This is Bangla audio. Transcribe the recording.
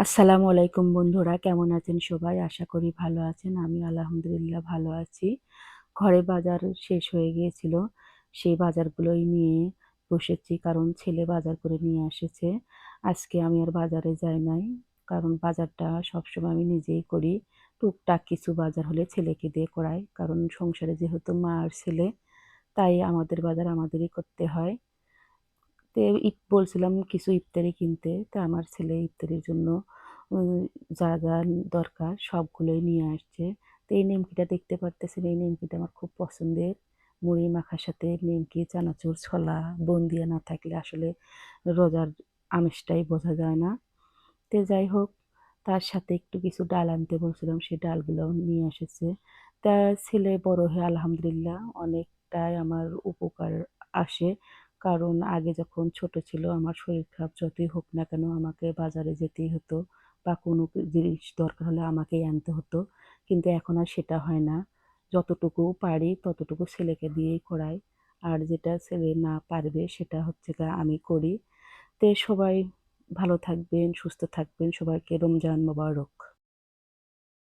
আসসালামু আলাইকুম বন্ধুরা, কেমন আছেন সবাই? আশা করি ভালো আছেন। আমি আলহামদুলিল্লাহ ভালো আছি। ঘরে বাজার শেষ হয়ে গিয়েছিল। সেই বাজারগুলোই নিয়ে বসেছি, কারণ ছেলে বাজার করে নিয়ে এসেছে। আজকে আমি আর বাজারে যাই নাই। কারণ বাজারটা সবসময় আমি নিজেই করি। টুকটাক কিছু বাজার হলে ছেলেকে দিয়ে করাই। কারণ সংসারে যেহেতু মা আর ছেলে, তাই আমাদের বাজার আমাদেরই করতে হয়। তো বলছিলাম কিছু ইফতারি কিনতে। তা আমার ছেলে ইফতারির জন্য উম যা দরকার সবগুলোই নিয়ে আসছে। তো এই নিমকিটা দেখতে পারতেছেন, এই নিমকিটা আমার খুব পছন্দের। মুড়ি মাখার সাথে নিমকি, চানাচুর, ছোলা, বুন্দিয়া না থাকলে আসলে রোজার আমেজটাই বোঝা যায় না। তো যাই হোক, তার সাথে একটু কিছু ডাল আনতে বলছিলাম, সেই ডালগুলোও নিয়ে এসেছে। তা ছেলে বড় হয়ে আলহামদুলিল্লাহ অনেকটাই আমার উপকার আসে। কারণ আগে যখন ছোট ছিল আমার শরীর খারাপ যতই হোক না কেন আমাকে বাজারে যেতেই হতো, বা কোনো জিনিস দরকার হলে আমাকেই আনতে হতো। কিন্তু এখন আর সেটা হয় না। যতটুকু পারি ততটুকু ছেলেকে দিয়েই করাই। আর যেটা ছেলে না পারবে সেটা হচ্ছে গিয়ে আমি করি। তে সবাই ভালো থাকবেন, সুস্থ থাকবেন। সবাইকে রমজান মোবারক।